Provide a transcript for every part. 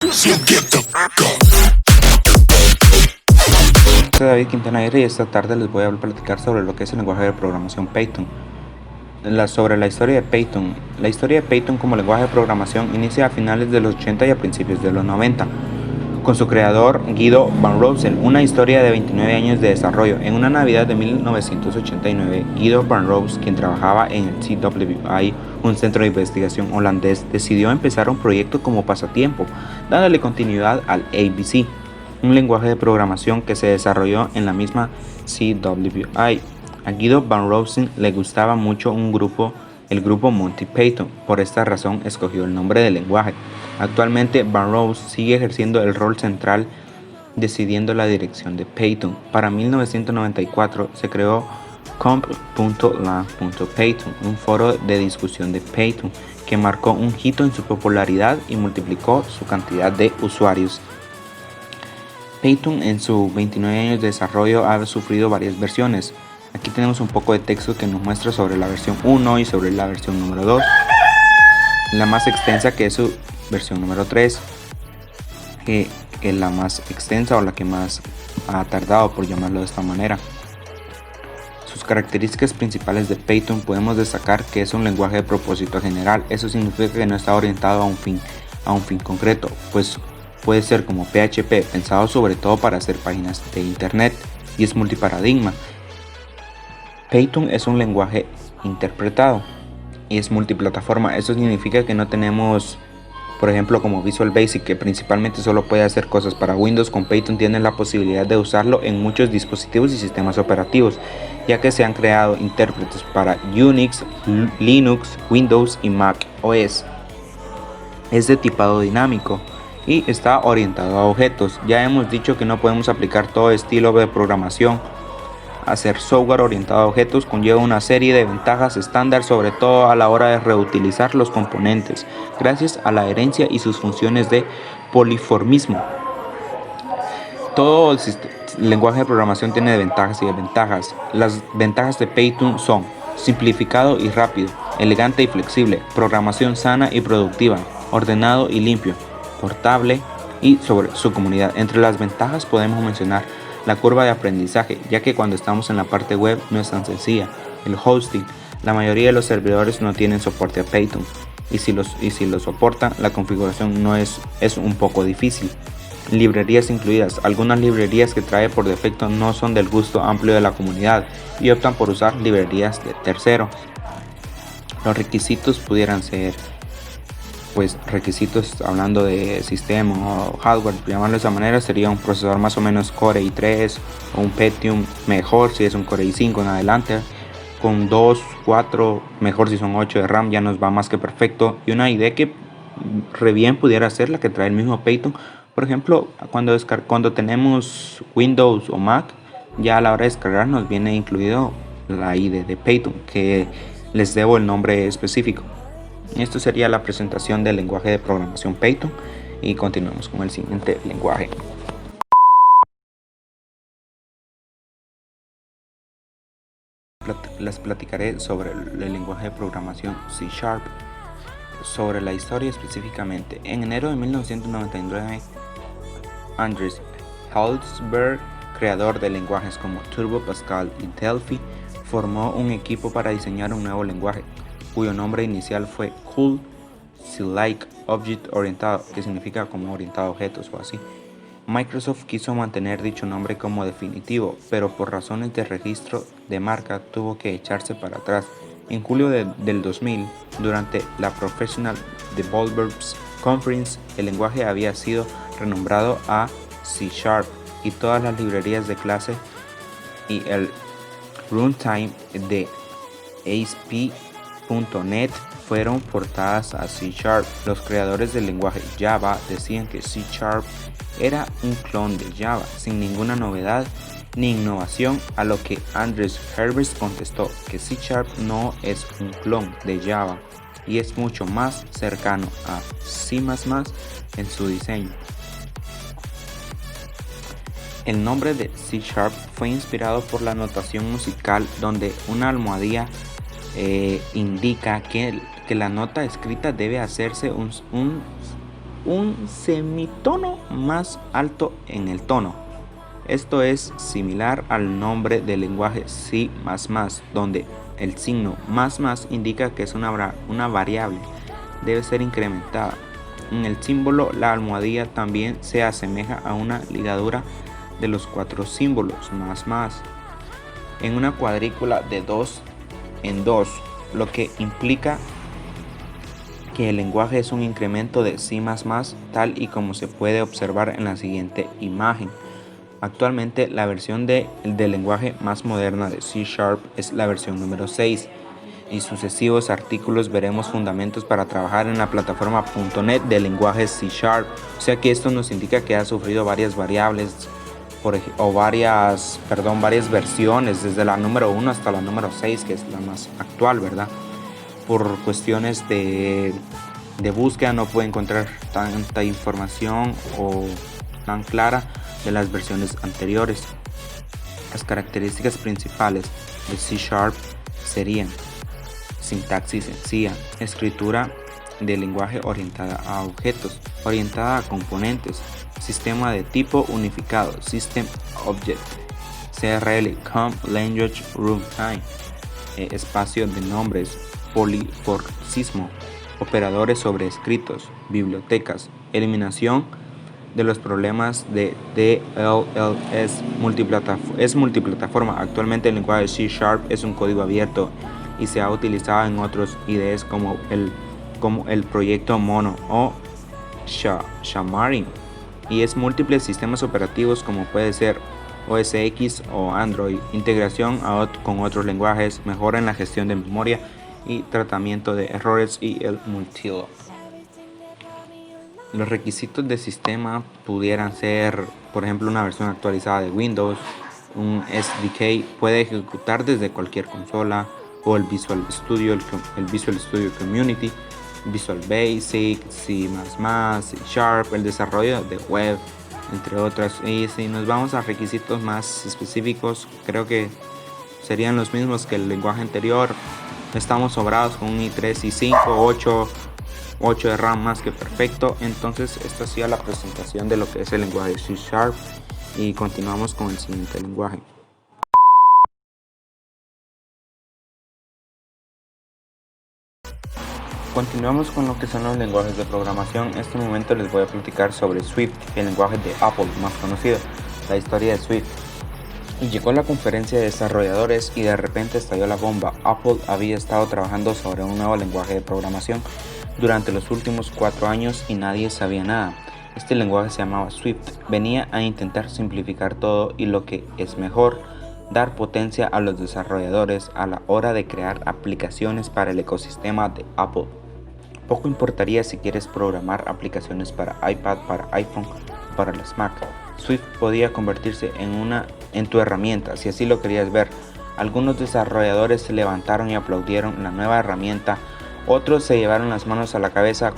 Soy David Quintana Aguirre y esta tarde les voy a platicar sobre lo que es el lenguaje de programación Python. Sobre la historia de Python. La historia de Python como lenguaje de programación inicia a finales de los 80 y a principios de los 90, con su creador Guido van Rossum, una historia de 29 años de desarrollo. En una Navidad de 1989, Guido van Rossum, quien trabajaba en el TWI, un centro de investigación holandés, decidió empezar un proyecto como pasatiempo, dándole continuidad al ABC, un lenguaje de programación que se desarrolló en la misma CWI. A Guido van Rossum le gustaba mucho el grupo Monty Python. Por esta razón escogió el nombre del lenguaje. Actualmente Van Rossum sigue ejerciendo el rol central decidiendo la dirección de Python. Para 1994 se creó comp.lang.python, un foro de discusión de Python que marcó un hito en su popularidad y multiplicó su cantidad de usuarios. Python en sus 29 años de desarrollo ha sufrido varias versiones. Aquí tenemos un poco de texto que nos muestra sobre la versión 1 y sobre la versión número 2. La más extensa, que es su versión número 3, que es la más extensa o la que más ha tardado, por llamarlo de esta manera. Sus características principales de Python podemos destacar que es un lenguaje de propósito general. Eso significa que no está orientado a un fin concreto, pues puede ser como PHP, pensado sobre todo para hacer páginas de internet, y es multiparadigma. Python es un lenguaje interpretado y es multiplataforma. Eso significa que no tenemos, por ejemplo, como Visual Basic, que principalmente solo puede hacer cosas para Windows. Con Python tienen la posibilidad de usarlo en muchos dispositivos y sistemas operativos, ya que se han creado intérpretes para Unix, Linux, Windows y Mac OS. Es de tipado dinámico y está orientado a objetos. Ya hemos dicho que no podemos aplicar todo estilo de programación. Hacer software orientado a objetos conlleva una serie de ventajas estándar, sobre todo a la hora de reutilizar los componentes, gracias a la herencia y sus funciones de poliformismo. Todo el lenguaje de programación tiene ventajas y desventajas. Las ventajas de Python son simplificado y rápido, elegante y flexible, programación sana y productiva, ordenado y limpio, portable y sobre su comunidad. Entre las ventajas podemos mencionar la curva de aprendizaje, ya que cuando estamos en la parte web no es tan sencilla. El hosting, la mayoría de los servidores no tienen soporte a Python, y si lo soportan, la configuración es un poco difícil. Librerías incluidas. Algunas librerías que trae por defecto no son del gusto amplio de la comunidad y optan por usar librerías de tercero. Los requisitos pudieran ser requisitos, hablando de sistema o hardware, llamarlo de esa manera, sería un procesador más o menos Core i3 o un Pentium, mejor si es un Core i5 en adelante, con 2, 4, mejor si son 8 de RAM, ya nos va más que perfecto, y una idea que re bien pudiera ser la que trae el mismo Python. Por ejemplo, cuando tenemos Windows o Mac, ya a la hora de descargar nos viene incluido la IDE de Python, que les debo el nombre específico. Esto sería la presentación del lenguaje de programación Python, y continuamos con el siguiente lenguaje. Les platicaré sobre el lenguaje de programación C#. Sobre la historia específicamente, en enero de 1999, Andreas Halsberg, creador de lenguajes como Turbo Pascal y Delphi, formó un equipo para diseñar un nuevo lenguaje, cuyo nombre inicial fue Cool C-like Object Orientado, que significa como orientado a objetos o así. Microsoft quiso mantener dicho nombre como definitivo, pero por razones de registro de marca tuvo que echarse para atrás. En julio del 2000, durante la Professional Developers Conference, el lenguaje había sido renombrado a C# y todas las librerías de clase y el runtime de ASP.NET fueron portadas a C#. Los creadores del lenguaje Java decían que C# era un clon de Java, sin ninguna novedad ni innovación, a lo que Andreas Halsberg contestó que C# no es un clon de Java y es mucho más cercano a C++ en su diseño. El nombre de C# fue inspirado por la notación musical, donde una almohadilla indica que la nota escrita debe hacerse un un semitono más alto en el tono. Esto es similar al nombre del lenguaje C++, donde el signo más indica que es una variable, debe ser incrementada. En el símbolo, la almohadilla también se asemeja a una ligadura de los 4 símbolos más en una cuadrícula de 2 en 2, lo que implica que el lenguaje es un incremento de C++, tal y como se puede observar en la siguiente imagen. Actualmente la versión del lenguaje más moderna de C# es la versión número 6. Y sucesivos artículos veremos fundamentos para trabajar en la plataforma .NET del lenguaje C#. O sea que esto nos indica que ha sufrido varias variables varias versiones, desde la número 1 hasta la número 6, que es la más actual, ¿verdad? Por cuestiones de búsqueda no puede encontrar tanta información o tan clara de las versiones anteriores. Las características principales de C# serían sintaxis sencilla, escritura de lenguaje orientada a objetos, orientada a componentes, sistema de tipo unificado, System Object, CRL, Com Language Runtime, espacio de nombres, poliforcismo, operadores sobrescritos, bibliotecas, eliminación de los problemas de DLLs, multiplataforma. Actualmente el lenguaje C# es un código abierto y se ha utilizado en otros IDEs como el proyecto Mono o Xamarin, y es múltiples sistemas operativos como puede ser OS X o Android, integración con otros lenguajes, mejora en la gestión de memoria y tratamiento de errores y el multihilo. Los requisitos de sistema pudieran ser, por ejemplo, una versión actualizada de Windows, un SDK, puede ejecutar desde cualquier consola, o el Visual Studio Community, Visual Basic, C++, C#, el desarrollo de web, entre otras. Y si nos vamos a requisitos más específicos, creo que serían los mismos que el lenguaje anterior. Estamos sobrados con un i3, i5, 8 de RAM más que perfecto. Entonces esta ha sido la presentación de lo que es el lenguaje C# y continuamos con el siguiente lenguaje. Continuamos con lo que son los lenguajes de programación. En este momento les voy a platicar sobre Swift, el lenguaje de Apple más conocido, la historia de Swift. Y llegó la conferencia de desarrolladores y de repente estalló la bomba. Apple había estado trabajando sobre un nuevo lenguaje de programación durante los últimos 4 años y nadie sabía nada. Este lenguaje se llamaba Swift. Venía a intentar simplificar todo y, lo que es mejor, dar potencia a los desarrolladores a la hora de crear aplicaciones para el ecosistema de Apple. Poco importaría si quieres programar aplicaciones para iPad, para iPhone o para las Mac. Swift podía convertirse en tu herramienta si así lo querías ver. Algunos desarrolladores se levantaron y aplaudieron la nueva herramienta. Otros se llevaron las manos a la cabeza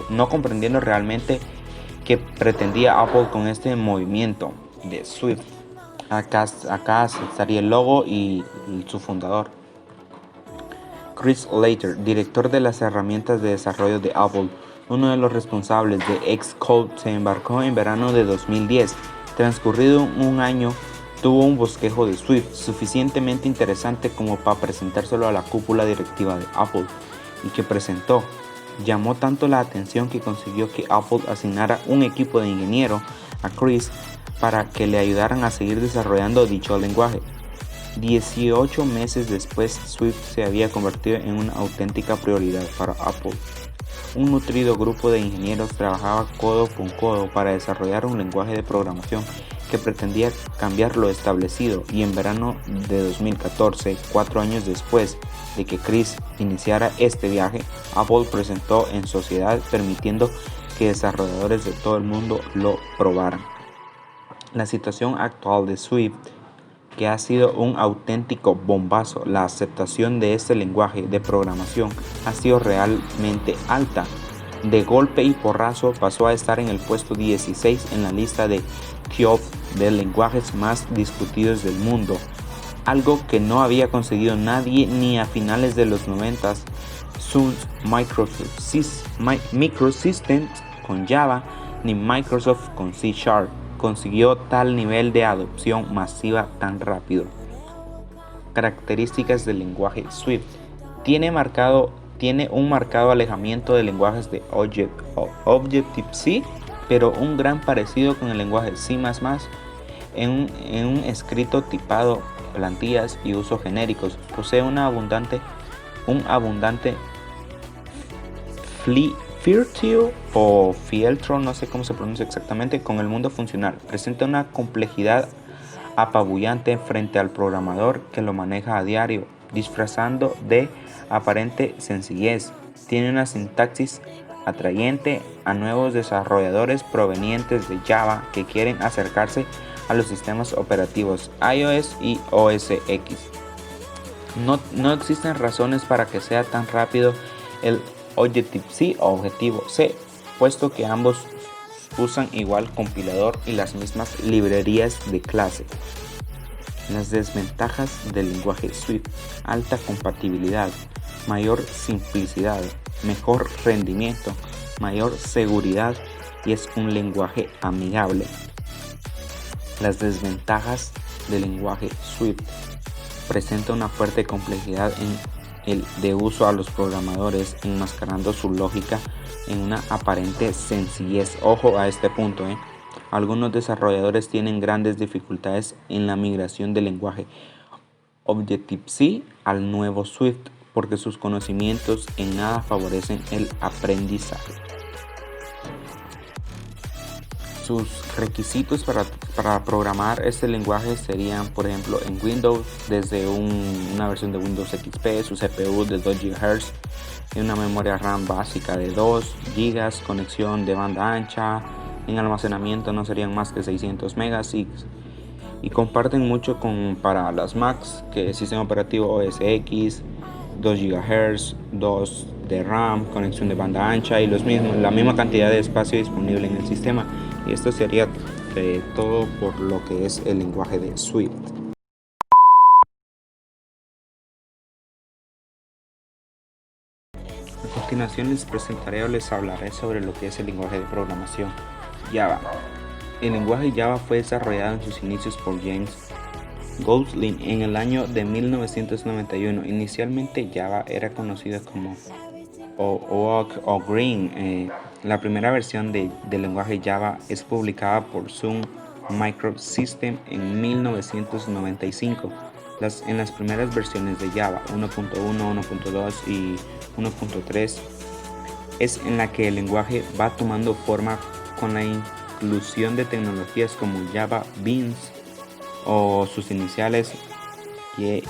no comprendiendo realmente qué pretendía Apple con este movimiento de Swift. Acá estaría el logo y su fundador. Chris Latter, director de las herramientas de desarrollo de Apple, uno de los responsables de Xcode, se embarcó en verano de 2010. Transcurrido un año, tuvo un bosquejo de Swift suficientemente interesante como para presentárselo a la cúpula directiva de Apple, y que presentó. Llamó tanto la atención que consiguió que Apple asignara un equipo de ingeniero a Chris para que le ayudaran a seguir desarrollando dicho lenguaje. 18 meses después, Swift se había convertido en una auténtica prioridad para Apple. Un nutrido grupo de ingenieros trabajaba codo con codo para desarrollar un lenguaje de programación que pretendía cambiar lo establecido, y en verano de 2014, 4 años después de que Chris iniciara este viaje, Apple presentó en sociedad, permitiendo que desarrolladores de todo el mundo lo probaran. La situación actual de Swift, que ha sido un auténtico bombazo, la aceptación de este lenguaje de programación ha sido realmente alta. De golpe y porrazo pasó a estar en el puesto 16 en la lista de top de lenguajes más discutidos del mundo, algo que no había conseguido nadie ni a finales de los 90. Sun Microsystems con Java ni Microsoft con C# consiguió tal nivel de adopción masiva tan rápido. Características del lenguaje Swift. Tiene un marcado alejamiento de lenguajes de Objective-C, pero un gran parecido con el lenguaje C++ en un escrito tipado, plantillas y usos genéricos. Posee un abundante flirteo o fieltro, no sé cómo se pronuncia exactamente, con el mundo funcional. Presenta una complejidad apabullante frente al programador que lo maneja a diario, disfrazando de aparente sencillez. Tiene una sintaxis atrayente a nuevos desarrolladores provenientes de Java que quieren acercarse a los sistemas operativos iOS y OS X. No existen razones para que sea tan rápido el Objective-C o Objetivo-C, puesto que ambos usan igual compilador y las mismas librerías de clase. Las desventajas del lenguaje Swift: alta compatibilidad, mayor simplicidad, mejor rendimiento, mayor seguridad y es un lenguaje amigable. Las desventajas del lenguaje Swift: presenta una fuerte complejidad en el de uso a los programadores, enmascarando su lógica en una aparente sencillez. Ojo a este punto, Algunos desarrolladores tienen grandes dificultades en la migración del lenguaje Objective-C al nuevo Swift porque sus conocimientos en nada favorecen el aprendizaje. Sus requisitos para programar este lenguaje serían, por ejemplo, en Windows, desde una versión de Windows XP, su CPU de 2 GHz y una memoria RAM básica de 2 GB, conexión de banda ancha, en almacenamiento no serían más que 600 megas y comparten mucho para las Macs, que es sistema operativo OS X, 2 GHz, 2 de RAM, conexión de banda ancha y la misma cantidad de espacio disponible en el sistema. Y esto sería todo por lo que es el lenguaje de Swift. A continuación les hablaré sobre lo que es el lenguaje de programación Java. El lenguaje Java fue desarrollado en sus inicios por James Gosling en el año de 1991. Inicialmente Java era conocido como Oak o Green. La primera versión del lenguaje Java es publicada por Sun Microsystems en 1995. En las primeras versiones de Java 1.1, 1.2 y 1.3 es en la que el lenguaje va tomando forma con la inclusión de tecnologías como Java Beans o sus iniciales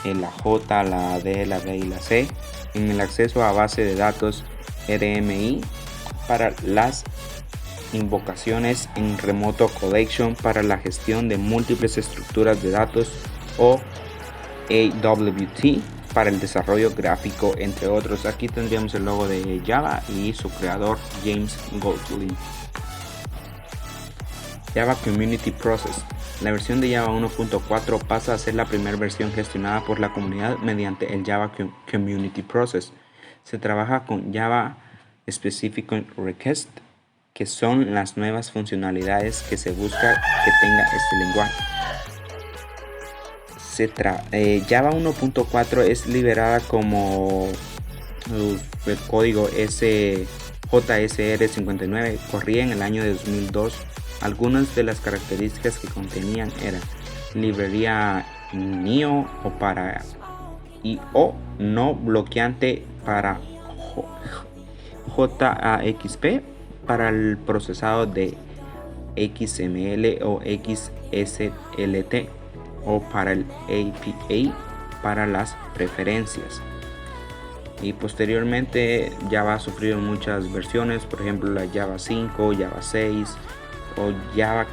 la J, la D, la B y la C en el acceso a base de datos RMI para las invocaciones en Remote Collection para la gestión de múltiples estructuras de datos o AWT para el desarrollo gráfico, entre otros. Aquí tendríamos el logo de Java y su creador James Gosling. Java Community Process. La versión de Java 1.4 pasa a ser la primera versión gestionada por la comunidad mediante el Java Community Process. Se trabaja con Java Specific Request, que son las nuevas funcionalidades que se busca que tenga este lenguaje. Java 1.4 es liberada como el código JSR59, corría en el año de 2002. Algunas de las características que contenían eran librería NIO o no bloqueante para JAXP para el procesado de XML o XSLT o para el APA para las preferencias. Y posteriormente Java ha sufrido muchas versiones, por ejemplo la Java 5, Java 6 o Java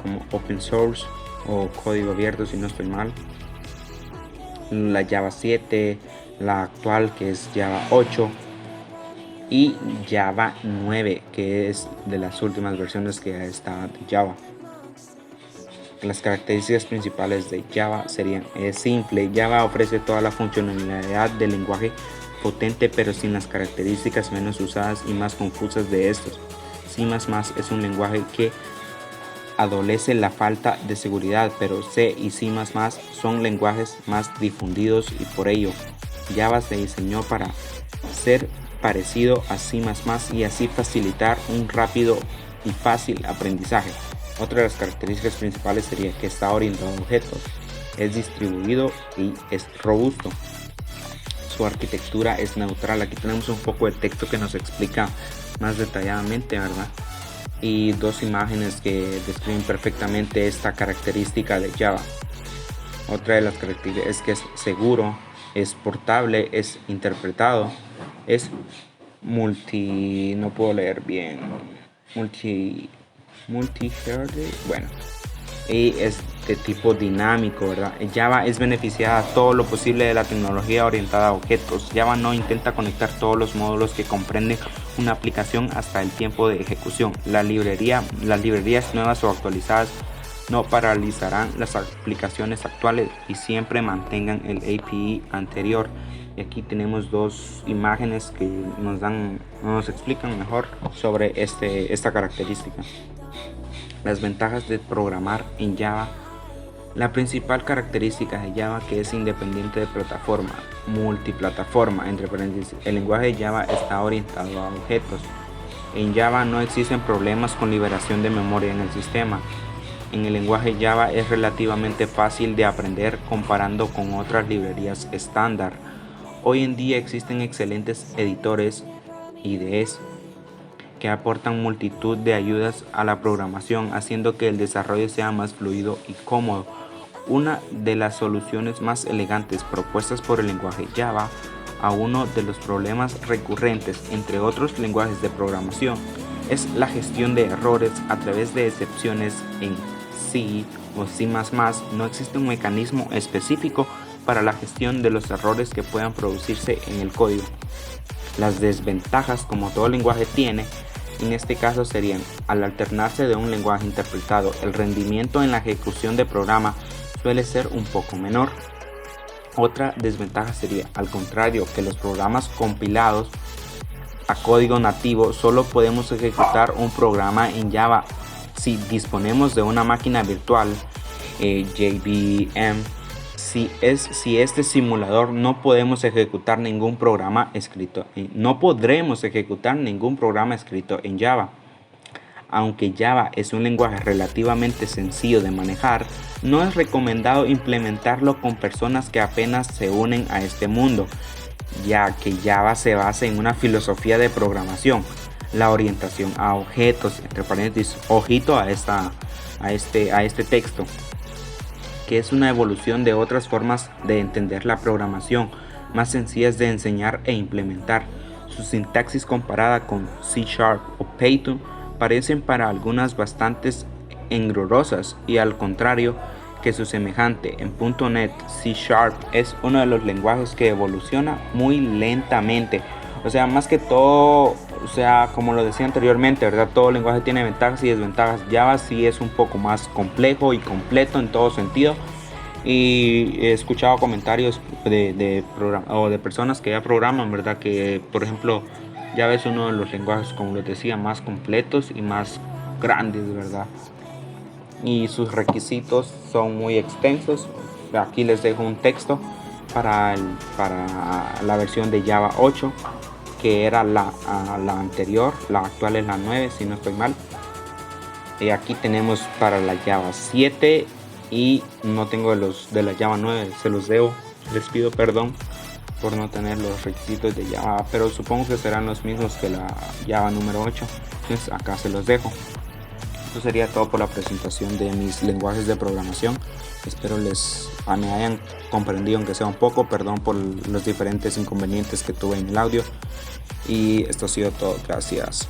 como open source o código abierto si no estoy mal, la Java 7, la actual que es Java 8 y Java 9 que es de las últimas versiones que está de Java. Las características principales de Java serían: es simple. Java ofrece toda la funcionalidad del lenguaje potente pero sin las características menos usadas y más confusas de estos. C++ es un lenguaje que adolece la falta de seguridad, pero C y C++ son lenguajes más difundidos y por ello Java se diseñó para ser parecido a C++ y así facilitar un rápido y fácil aprendizaje. Otra de las características principales sería que está orientado a objetos, es distribuido y es robusto. Su arquitectura es neutral. Aquí tenemos un poco de texto que nos explica más detalladamente, ¿verdad? Y dos imágenes que describen perfectamente esta característica de Java. Otra de las características es que es seguro, es portable, es interpretado, es no puedo leer bien, bueno, y es de tipo dinámico, ¿verdad? Java es beneficiada todo lo posible de la tecnología orientada a objetos. Java no intenta conectar todos los módulos que comprenden una aplicación hasta el tiempo de ejecución. Las librerías nuevas o actualizadas no paralizarán las aplicaciones actuales y siempre mantengan el API anterior. Y aquí tenemos dos imágenes que nos explican mejor sobre esta característica. Las ventajas de programar en Java. La principal característica de Java que es independiente de plataforma, multiplataforma, entre paréntesis. El lenguaje de Java está orientado a objetos. En Java no existen problemas con liberación de memoria en el sistema. En el lenguaje Java es relativamente fácil de aprender comparando con otras librerías estándar. Hoy en día existen excelentes editores IDEs que aportan multitud de ayudas a la programación, haciendo que el desarrollo sea más fluido y cómodo. Una de las soluciones más elegantes propuestas por el lenguaje Java a uno de los problemas recurrentes entre otros lenguajes de programación es la gestión de errores a través de excepciones. En C o C++ no existe un mecanismo específico para la gestión de los errores que puedan producirse en el código. Las desventajas, como todo lenguaje tiene, en este caso serían: al alternarse de un lenguaje interpretado, el rendimiento en la ejecución de programa suele ser un poco menor. Otra desventaja sería, al contrario, que los programas compilados a código nativo solo podemos ejecutar un programa en Java si disponemos de una máquina virtual, JVM. Si este simulador no podemos ejecutar ningún programa escrito, no podremos ejecutar ningún programa escrito en Java. Aunque Java es un lenguaje relativamente sencillo de manejar, no es recomendado implementarlo con personas que apenas se unen a este mundo, ya que Java se basa en una filosofía de programación, la orientación a objetos, entre paréntesis, ojito a este texto, que es una evolución de otras formas de entender la programación, más sencillas de enseñar e implementar. Su sintaxis comparada con C# o Python parecen para algunas bastante engorrosas, y al contrario que su semejante en .NET, C# es uno de los lenguajes que evoluciona muy lentamente. O sea, más que todo, como lo decía anteriormente, ¿verdad? Todo lenguaje tiene ventajas y desventajas. Java sí es un poco más complejo y completo en todo sentido. Y he escuchado comentarios de personas que ya programan, ¿verdad? Que, por ejemplo, Java es uno de los lenguajes, como les decía, más completos y más grandes, ¿verdad? Y sus requisitos son muy extensos. Aquí les dejo un texto para la versión de Java 8. Que era la anterior, la actual es la 9 si no estoy mal. Y aquí tenemos para la Java 7 y no tengo de la Java 9, se los debo, les pido perdón por no tener los requisitos de Java, pero supongo que serán los mismos que la Java número 8, entonces acá se los dejo. Esto sería todo por la presentación de mis lenguajes de programación. Espero me hayan comprendido, aunque sea un poco. Perdón por los diferentes inconvenientes que tuve en el audio. Y esto ha sido todo. Gracias.